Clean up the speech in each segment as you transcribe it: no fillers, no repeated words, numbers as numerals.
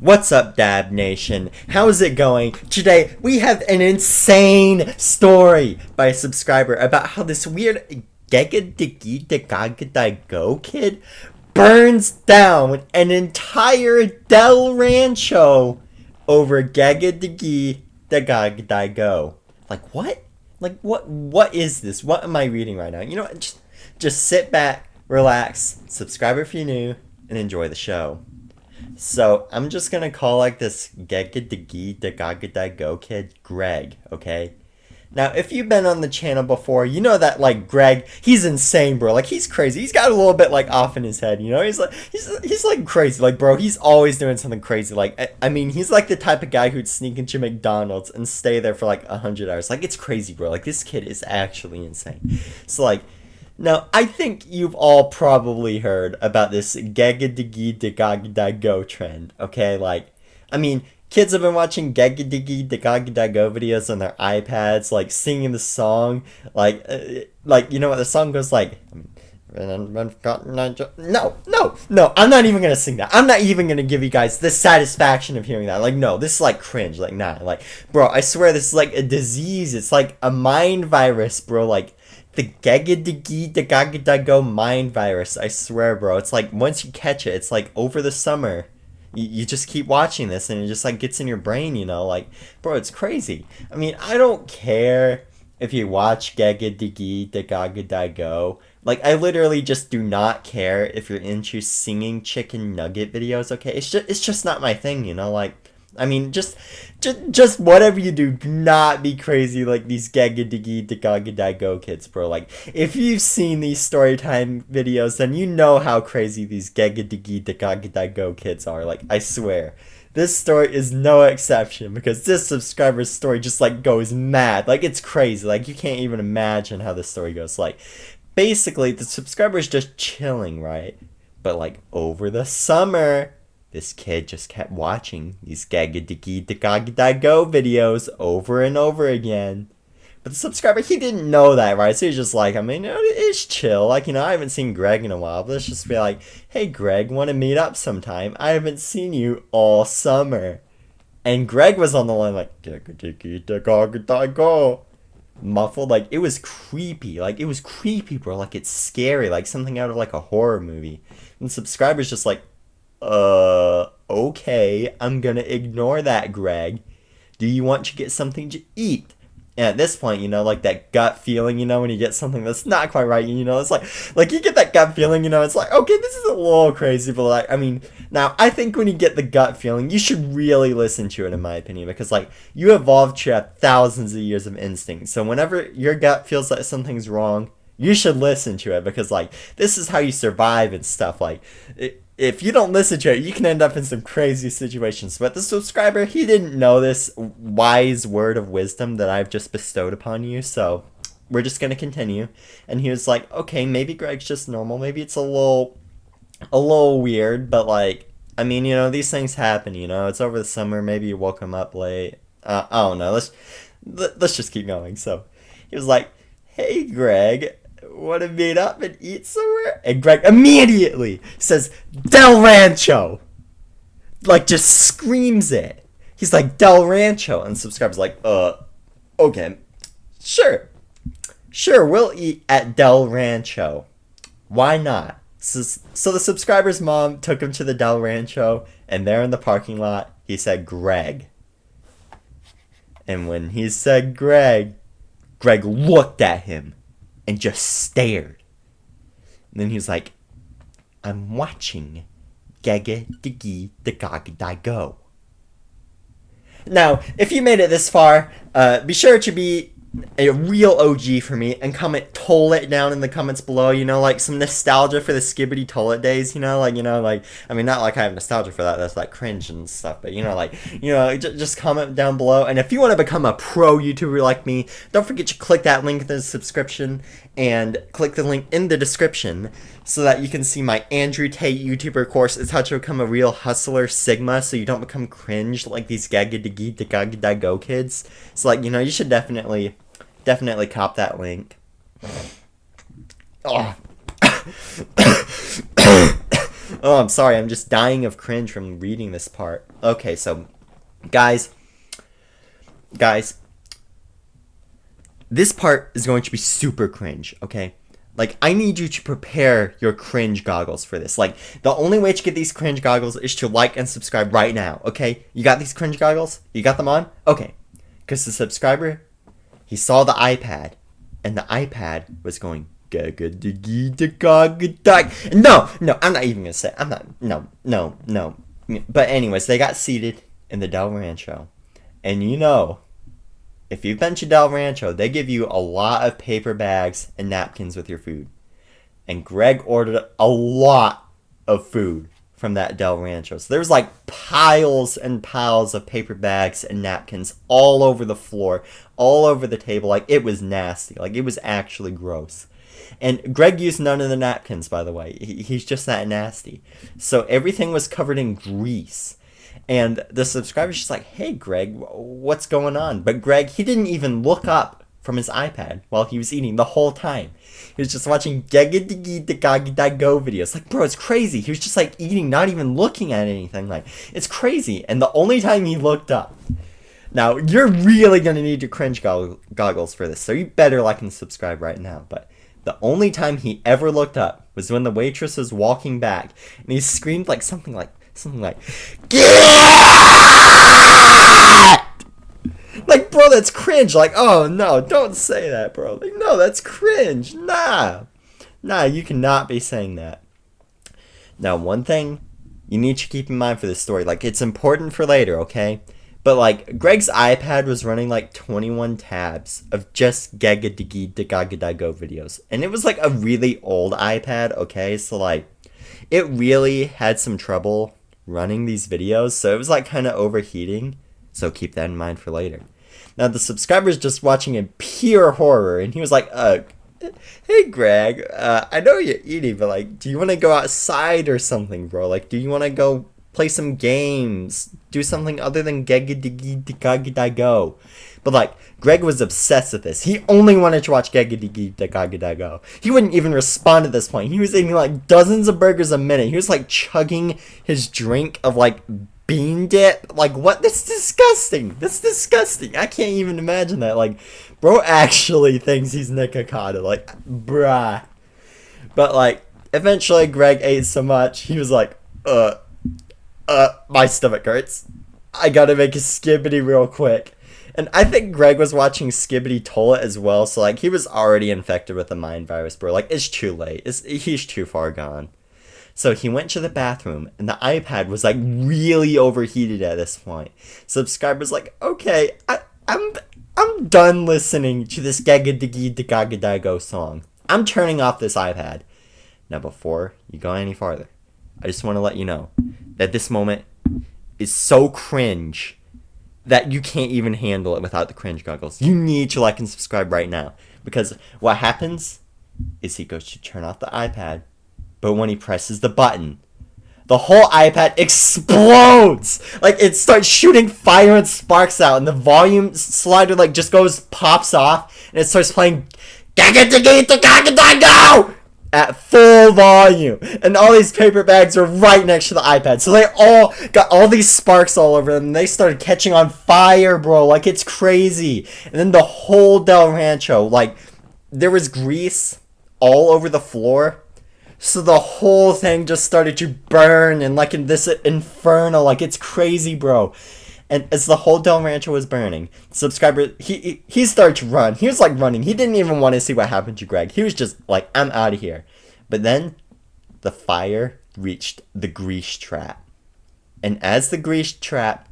What's up, Dab Nation? How's it going? Today, we have an insane story by a subscriber about how this weird Gegagedigedago Kid burns down an entire Del Rancho over Gegagedigedago. Like, what? Like, what is this? What am I reading right now? You know what? Just sit back, relax, subscribe if you're new, and enjoy the show. So, I'm just gonna call like this Gegagedigedago Kid Greg, okay? Now, if you've been on the channel before, you know that, like, Greg, he's insane, bro. Like, he's crazy. He's got a little bit, like, off in his head, you know? He's like, crazy. Like, bro, he's always doing something crazy. Like, I mean, he's, like, the type of guy who'd sneak into McDonald's and stay there for, like, 100 hours. Like, it's crazy, bro. Like, this kid is actually insane. So, like, now, I think you've all probably heard about this Gegagedigedago trend, okay? Like, I mean, kids have been watching Gegagedigedago videos on their iPads, like, singing the song, like, you know what the song goes like? No, I'm not even gonna sing that. I'm not even gonna give you guys the satisfaction of hearing that. Like, no, this is like cringe. Like, nah, like, bro, I swear this is like a disease. It's like a mind virus, bro. Like, the Gegagedigedago mind virus. I swear, bro. It's like, once you catch it, it's like over the summer. You just keep watching this and it just like gets in your brain, you know, like, bro, it's crazy. I mean, I don't care if you watch Gegagedigedago. Like, I literally just do not care if you're into singing chicken nugget videos, okay? It's just not my thing, you know, like, I mean, just whatever you do not be crazy like these Gegagedigedago kids, bro. Like, if you've seen these Storytime videos, then you know how crazy these Gegagedigedago kids are. Like, I swear. This story is no exception because this subscriber's story just, like, goes mad. Like, it's crazy. Like, you can't even imagine how this story goes. Like, basically, the subscriber's just chilling, right? But, like, over the summer, this kid just kept watching these Gegagedigedago videos over and over again. But the subscriber, he didn't know that, right? So he's just like, I mean, you know, it's chill. Like, you know, I haven't seen Greg in a while. But let's just be like, hey, Greg, want to meet up sometime? I haven't seen you all summer. And Greg was on the line like, Gegagedigedago. Muffled. Like, it was creepy. Like, it was creepy, bro. Like, it's scary. Like, something out of, like, a horror movie. And the subscriber's just like, okay, I'm gonna ignore that, Greg. Do you want to get something to eat? And at this point, you know, like that gut feeling, you know, when you get something that's not quite right, you know, it's like you get that gut feeling, you know, it's like, okay, this is a little crazy, but like, I mean, now, I think when you get the gut feeling, you should really listen to it, in my opinion, because, like, you evolved to have thousands of years of instinct, so whenever your gut feels like something's wrong, you should listen to it, because, like, this is how you survive and stuff, like, if you don't listen to it, you can end up in some crazy situations. But the subscriber, he didn't know this wise word of wisdom that I've just bestowed upon you. So we're just going to continue. And he was like, okay, maybe Greg's just normal. Maybe it's a little weird. But, like, I mean, you know, these things happen, you know. It's over the summer. Maybe you woke him up late. I don't know. Let's just keep going. So he was like, hey, Greg, want to meet up and eat somewhere? And Greg immediately says, Del Rancho! Like, just screams it. He's like, Del Rancho. And the subscriber's like, okay. Sure, we'll eat at Del Rancho. Why not? So the subscriber's mom took him to the Del Rancho, and there in the parking lot, he said, Greg. And when he said Greg looked at him and just stared. And then he was like, I'm watching Gegagedigedago. Now, if you made it this far, be sure to be a real OG for me and comment toilet down in the comments below, you know, like some nostalgia for the skibidi toilet days, you know, I mean, not like I have nostalgia for that, that's like cringe and stuff, but you know, just comment down below. And if you want to become a pro YouTuber like me, don't forget to click that link in the description and click the link in the description so that you can see my Andrew Tate YouTuber course. It's how to become a real hustler Sigma so you don't become cringe like these Gegagedigedago kids. So, like, you know, you should definitely cop that link. Oh. Oh, I'm sorry. I'm just dying of cringe from reading this part. Okay, so, guys, this part is going to be super cringe, okay? Like, I need you to prepare your cringe goggles for this. Like, the only way to get these cringe goggles is to like and subscribe right now, okay? You got these cringe goggles? You got them on? Okay. Because the subscriber, he saw the iPad, and the iPad was going, Gegagedigedagedago. No, I'm not even going to say it. No. But anyways, they got seated in the Del Rancho. And you know, if you've been to Del Rancho, they give you a lot of paper bags and napkins with your food. And Greg ordered a lot of food from that Del Rancho. So there was like piles and piles of paper bags and napkins all over the floor, all over the table. Like, it was nasty. Like, it was actually gross. And Greg used none of the napkins, by the way. He's just that nasty. So everything was covered in grease. And the subscriber's just like, hey, Greg, what's going on? But Greg, he didn't even look up from his iPad while he was eating the whole time. He was just watching Gegagedigedago videos. Like, bro, it's crazy. He was just like eating, not even looking at anything. Like, it's crazy. And the only time he looked up. Now, you're really going to need your cringe goggles for this. So you better like and subscribe right now. But the only time he ever looked up was when the waitress was walking back. And he screamed like something like, Get! Like, bro, that's cringe. Like, oh, no, don't say that, bro. Like, no, that's cringe. Nah, you cannot be saying that. Now, one thing you need to keep in mind for this story, like, it's important for later, okay? But, like, Greg's iPad was running, like, 21 tabs of just Gegagedigedago videos. And it was, like, a really old iPad, okay? So, like, it really had some trouble running these videos. So it was, like, kind of overheating. So keep that in mind for later. Now, the subscriber's just watching in pure horror. And he was like, hey, Greg, I know you're eating, but, like, do you want to go outside or something, bro? Like, do you want to go play some games? Do something other than Gegagedigedago. But, like, Greg was obsessed with this. He only wanted to watch Gegagedigedago. He wouldn't even respond at this point. He was eating, like, dozens of burgers a minute. He was, like, chugging his drink of, like, bean dip. Like, what? That's disgusting. That's disgusting. I can't even imagine that. Like, bro actually thinks he's Nick Okada. Like, bruh. But, like, eventually Greg ate so much, he was like, my stomach hurts. I gotta make a skibidi real quick. And I think Greg was watching Skibidi Toilet as well, so, like, he was already infected with the mind virus, bro. Like, it's too late. He's too far gone. So he went to the bathroom, and the iPad was, like, really overheated at this point. Subscriber's like, okay, I'm done listening to this Gegagedigedago song. I'm turning off this iPad. Now, before you go any farther, I just want to let you know that this moment is so cringe that you can't even handle it without the cringe goggles. You need to like and subscribe right now. Because what happens is he goes to turn off the iPad, but when he presses the button, the whole iPad explodes! Like, it starts shooting fire and sparks out, and the volume slider, like, just pops off, and it starts playing Gegagedigedago at full volume, and all these paper bags are right next to the iPad, so they all got all these sparks all over them, and they started catching on fire, bro. Like, it's crazy. And then the whole Del Rancho, like, there was grease all over the floor, so the whole thing just started to burn, and, like, in this inferno, like, it's crazy, bro. And as the whole Del Rancho was burning, subscriber, he started to run. He was, like, running. He didn't even want to see what happened to Greg. He was just like, I'm out of here. But then the fire reached the grease trap. And as the grease trap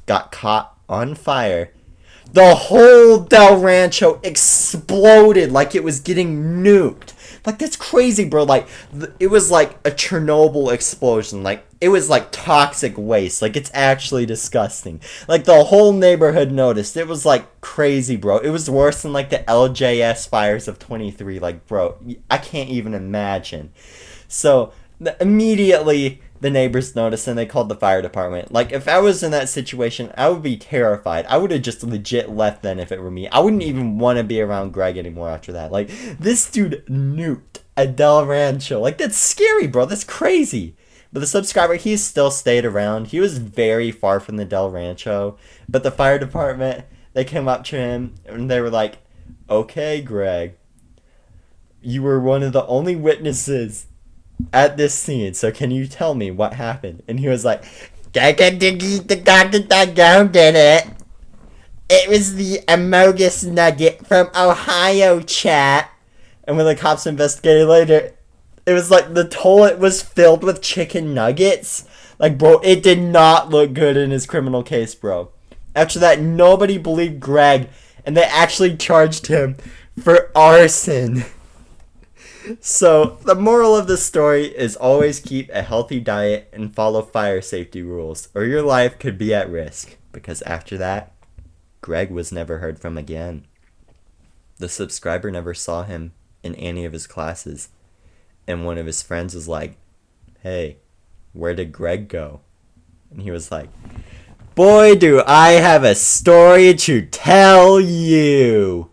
got caught on fire, the whole Del Rancho exploded like it was getting nuked. Like, that's crazy, bro. Like, it was like a Chernobyl explosion. Like, it was like toxic waste. Like, it's actually disgusting. Like, the whole neighborhood noticed. It was like crazy, bro. It was worse than like the LJS fires of 23. Like, bro, I can't even imagine. So, immediately the neighbors noticed and they called the fire department. Like, if I was in that situation, I would be terrified. I would have just legit left then if it were me. I wouldn't even want to be around Greg anymore after that. Like, this dude nuked a Del Rancho. Like, that's scary, bro. That's crazy. But the subscriber, he still stayed around. He was very far from the Del Rancho. But the fire department, they came up to him and they were like, okay, Greg, you were one of the only witnesses at this scene, so can you tell me what happened? And he was like, Gegagedigedago did it. It was the Amogus Nugget from Ohio, chat. And when the cops investigated later, it was like the toilet was filled with chicken nuggets. Like, bro, it did not look good in his criminal case, bro. After that, nobody believed Greg, and they actually charged him for arson. So, the moral of the story is always keep a healthy diet and follow fire safety rules, or your life could be at risk. Because after that, Greg was never heard from again. The subscriber never saw him in any of his classes. And one of his friends was like, hey, where did Greg go? And he was like, boy, do I have a story to tell you.